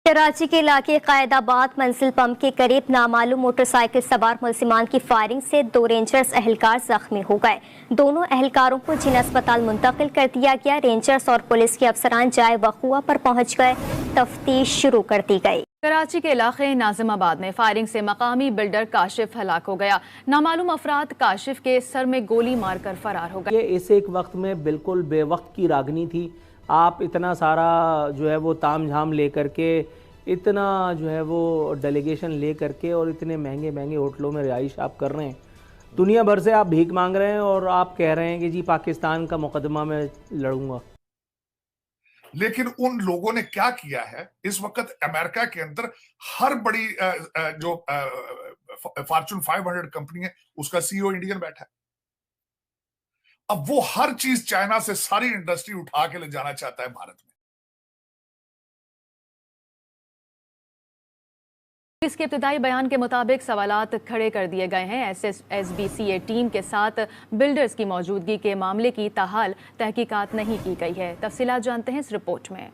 कराची के इलाके कायदाबाद मंजिल पंप के करीब नामालूम मोटरसाइकिल सवार मुलजिमान की फायरिंग से 2 रेंजर्स एहलकार जख्मी हो गए। दोनों एहलकारों को जिला अस्पताल मुंतकिल कर दिया गया। रेंजर्स और पुलिस के अफसरान जाए वक़ूआ पर पहुंच गए, तफ्तीश शुरू कर दी गई। कराची के इलाके नाजिमाबाद में फायरिंग से मकामी बिल्डर काशिफ हलाक हो गया। नामालूम अफराद काशिफ के सर में गोली मारकर फरार हो गए। इस एक वक्त में बिल्कुल बेवक्त की रागनी थी। आप इतना सारा जो है वो ताम झाम ले करके, इतना जो है वो डेलीगेशन ले करके और इतने महंगे महंगे होटलों में रिहाइश आप कर रहे हैं। दुनिया भर से आप भीख मांग रहे हैं और आप कह रहे हैं कि जी पाकिस्तान का मुकदमा मैं लड़ूंगा। लेकिन उन लोगों ने क्या किया है, इस वक्त अमेरिका के अंदर हर बड़ी जो फॉर्च्यून 500 कंपनी है उसका सीईओ इंडियन बैठा है। अब वो हर चीज चाइना से सारी इंडस्ट्री उठा के ले जाना चाहता है भारत में। इसके इब्तिदाई बयान के मुताबिक सवालात खड़े कर दिए गए हैं। SBCA टीम के साथ बिल्डर्स की मौजूदगी के मामले की ताहाल तहकीकात नहीं की गई है। तफसीलात जानते हैं इस रिपोर्ट में।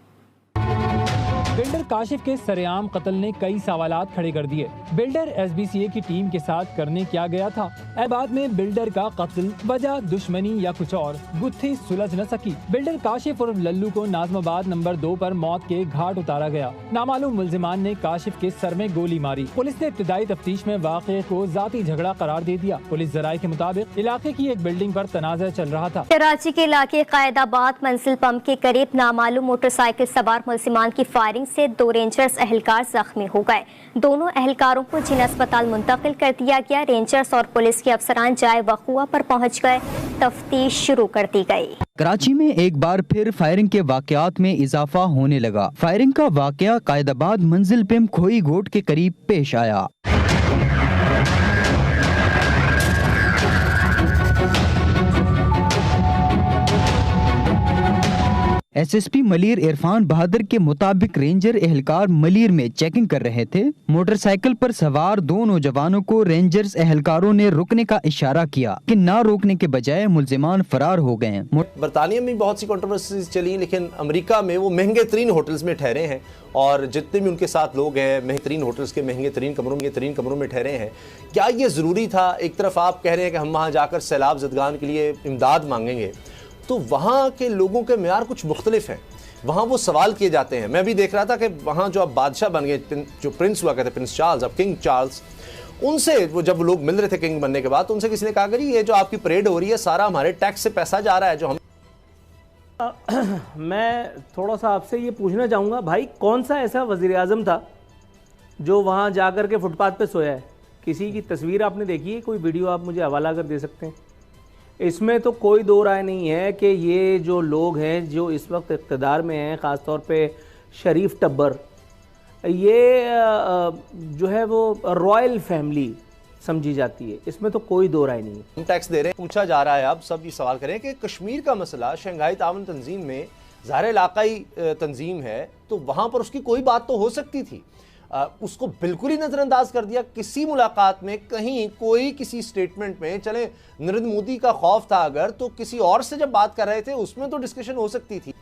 बिल्डर काशिफ के सरेआम कत्ल ने कई सवालात खड़े कर दिए। बिल्डर SBCA की टीम के साथ करने क्या गया था? बाद में बिल्डर का कत्ल वजह दुश्मनी या कुछ और, गुत्थी सुलझ न सकी। बिल्डर काशिफ और लल्लू को नाज़िमाबाद नंबर 2 पर मौत के घाट उतारा गया। नामालूम मुलजिमान ने काशिफ के सर में गोली मारी। पुलिस ने इब्तिदाई तफ्तीश में वाक़े को जाती झगड़ा करार दे दिया। पुलिस जराये के मुताबिक इलाके की एक बिल्डिंग पर तनाज़ा चल रहा था। कराची के इलाके कायदाबाद मंजिल पंप के करीब नामालूम मोटरसाइकिल सवार मुलजिमान की फायरिंग से 2 रेंजर्स एहलकार जख्मी हो गए। दोनों एहलकारों को जिला अस्पताल मुंतकिल कर दिया गया। रेंजर्स और पुलिस के अफसरान जाए वक़ूआ पर पहुंच गए, तफ्तीश शुरू कर दी गई। कराची में एक बार फिर फायरिंग के वाकयात में इजाफा होने लगा। फायरिंग का वाकया कायदाबाद मंजिल पंप खोई घोट के करीब पेश आया। SSP मलिर इरफान बहादुर के मुताबिक रेंजर एहलकार मलिर में चेकिंग कर रहे थे। मोटरसाइकिल पर सवार 2 नौजवानों को रेंजर्स एहलकारों ने रुकने का इशारा किया कि ना रोकने के बजाय मुलजिमान फरार हो गए। बरतानिया में बहुत सी कंट्रोवर्सीज चली, लेकिन अमेरिका में वो महंगे तरीन होटल्स में ठहरे हैं और जितने भी उनके साथ लोग हैं महंगे तरीन होटल्स के महंगे तरीन कमरों में ठहरे हैं। क्या ये ज़रूरी था? एक तरफ आप कह रहे हैं कि हम वहाँ जाकर सैलाब ज़दगान के लिए इमदाद मांगेंगे, तो वहाँ के लोगों के मेयार कुछ मुख्तलिफ हैं। वहाँ वो सवाल किए जाते हैं। मैं भी देख रहा था कि वहाँ जो अब बादशाह बन गए, जो प्रिंस हुआ करते प्रिंस चार्ल्स, अब किंग चार्ल्स, उनसे वो जब लोग मिल रहे थे किंग बनने के बाद, तो उनसे किसी ने कहा कि ये जो आपकी परेड हो रही है सारा हमारे टैक्स से पैसा जा रहा है जो हम। मैं थोड़ा सा आपसे ये पूछना चाहूँगा, भाई कौन सा ऐसा वज़ीर आज़म था जो वहाँ जाकर के फुटपाथ पे सोया है? किसी की तस्वीर आपने देखी है? कोई वीडियो आप मुझे हवाला कर दे सकते हैं? इसमें तो कोई दो राय नहीं है कि ये जो लोग हैं जो इस वक्त इक़्तिदार में हैं, ख़ास तौर पे शरीफ टब्बर, ये जो है वो रॉयल फैमिली समझी जाती है। इसमें तो कोई दो राय नहीं है। हम टैक्स दे रहे हैं। पूछा जा रहा है, अब सब ये सवाल करें कि कश्मीर का मसला शंघाई ताउन तंजीम में ज़ाहिर इलाकाई तंजीम है, तो वहाँ पर उसकी कोई बात तो हो सकती थी। उसको बिल्कुल ही नज़रअंदाज कर दिया। किसी मुलाकात में कहीं कोई किसी स्टेटमेंट में, चले नरेंद्र मोदी का खौफ था अगर, तो किसी और से जब बात कर रहे थे उसमें तो डिस्कशन हो सकती थी।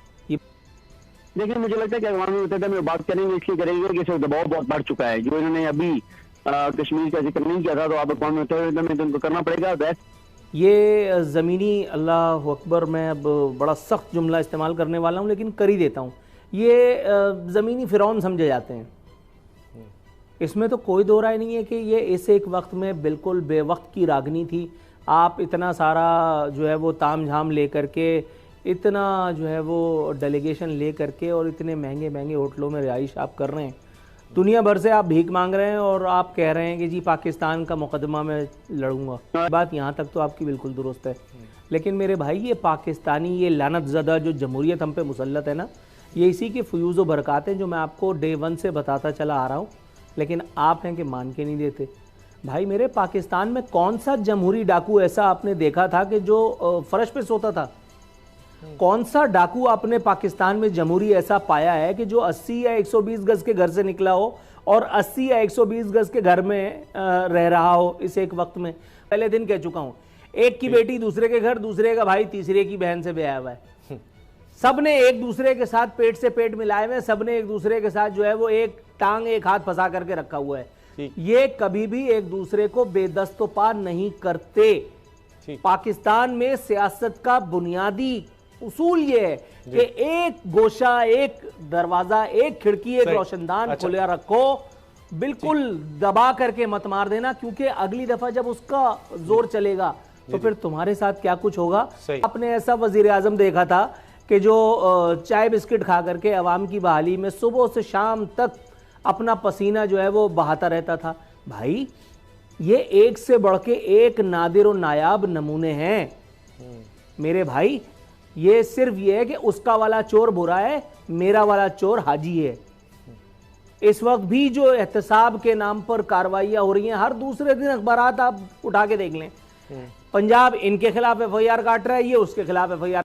देखिए, मुझे लगता है कि अक़वाम मुत्तहिदा में बात करेंगे इसलिए करेंगे कि इसमें दबाव बहुत बढ़ चुका है। जो इन्होंने अभी कश्मीर का जिक्र नहीं किया था, तो अब अक़वाम मुत्तहिदा में तो उनको करना पड़ेगा। ये ज़मीनी, अल्लाह अकबर, मैं अब बड़ा सख्त जुमला इस्तेमाल करने वाला हूँ लेकिन कर ही देता हूँ, ये ज़मीनी फ़िरौन समझे जाते हैं। इसमें तो कोई दो राय नहीं है कि ये इस एक वक्त में बिल्कुल बेवक्त की रागनी थी। आप इतना सारा जो है वो ताम झाम ले करके, इतना जो है वो डेलीगेशन ले करके और इतने महंगे महंगे होटलों में रिहाइश आप कर रहे हैं। दुनिया भर से आप भीख मांग रहे हैं और आप कह रहे हैं कि जी पाकिस्तान का मुकदमा मैं लड़ूंगा। बात यहाँ तक तो आपकी बिल्कुल दुरुस्त है, लेकिन मेरे भाई ये पाकिस्तानी, ये लानतज़दा जो जमहूरियत हम पे मुसल्लत है ना, ये इसी के फ्यूज़ व बरक़ात हैं जो मैं आपको डे 1 से बताता चला आ रहा हूँ, लेकिन आप हैं कि मान के नहीं देते। भाई मेरे पाकिस्तान में कौन सा जमहूरी डाकू ऐसा आपने देखा था कि जो फर्श पे सोता था? कौन सा डाकू आपने पाकिस्तान में जमहूरी ऐसा पाया है कि जो 80 या 120 गज के घर से निकला हो और 80 या 120 गज के घर में रह रहा हो इस एक वक्त में? पहले दिन कह चुका हूँ, एक की बेटी दूसरे के घर, दूसरे का भाई तीसरे की बहन से ब्याह हुआ है। सबने एक दूसरे के साथ पेट से पेट मिलाए हुए, सबने एक दूसरे के साथ जो है वो एक टांग एक हाथ फंसा करके रखा हुआ है। ये कभी भी एक दूसरे को बेदस्तोपार नहीं करते। पाकिस्तान में सियासत का बुनियादी उसूल ये है कि एक गोशा, एक दरवाजा, एक खिड़की, एक रोशनदान खुला रखो, बिल्कुल दबा करके मत मार देना, क्योंकि अगली दफा जब उसका जोर चलेगा तो फिर तुम्हारे साथ क्या कुछ होगा। आपने ऐसा वजीर आजम देखा था कि जो चाय बिस्किट खा करके अवाम की बहाली में सुबह से शाम तक अपना पसीना जो है वो बहाता रहता था। भाई ये एक से बढ़ के एक नादिर और नायाब नमूने हैं मेरे भाई। ये सिर्फ ये है कि उसका वाला चोर बुरा है, मेरा वाला चोर हाजी है। इस वक्त भी जो एहतसाब के नाम पर कार्रवाइयां हो रही हैं, हर दूसरे दिन अखबारात आप उठा के देख लें, पंजाब इनके खिलाफ एफआईआर काट रहा है, ये उसके खिलाफ एफआईआर।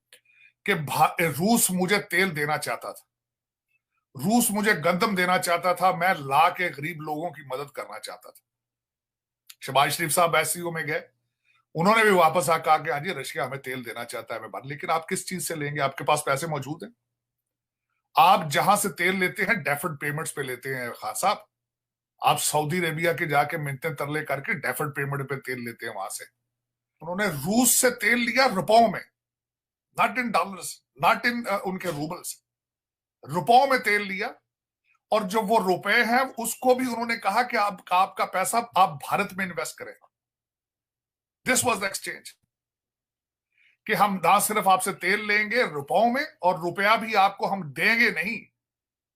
कि रूस मुझे तेल देना चाहता था, रूस मुझे गंदम देना चाहता था, मैं ला के गरीब लोगों की मदद करना चाहता था। शहबाज शरीफ साहब एससीओ में गए, उन्होंने भी वापस आकर कहा कि हाँ जी रशिया हमें तेल देना चाहता है, हमें बात, लेकिन आप किस चीज से लेंगे? आपके पास पैसे मौजूद हैं? आप जहां से तेल लेते हैं डेफर्ड पेमेंट्स पे लेते हैं खान साहब। आप सऊदी अरेबिया के जाके मिन्नतें तरले करके डेफर्ड पेमेंट पे तेल लेते हैं वहां से। उन्होंने रूस से तेल लिया रुपयों में, not in dollars, not in उनके रूबल्स, रुपयों में तेल लिया। और जो वो रुपए हैं उसको भी उन्होंने कहा कि आपका पैसा आप भारत में इन्वेस्ट करें। दिस वाज द एक्सचेंज कि हम ना सिर्फ आपसे तेल लेंगे रुपयों में, और रुपया भी आपको हम देंगे नहीं,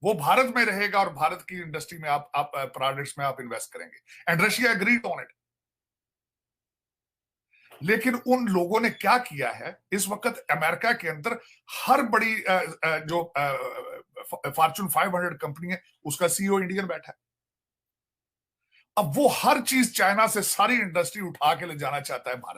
वो भारत में रहेगा और भारत की इंडस्ट्री में आप प्रोडक्ट्स में आप इन्वेस्ट करेंगे। And Russia agreed on it. लेकिन उन लोगों ने क्या किया है, इस वक्त अमेरिका के अंदर हर बड़ी जो फॉर्च्यून 500 कंपनी है उसका सीईओ इंडियन बैठा है। अब वो हर चीज चाइना से सारी इंडस्ट्री उठा के ले जाना चाहता है भारत।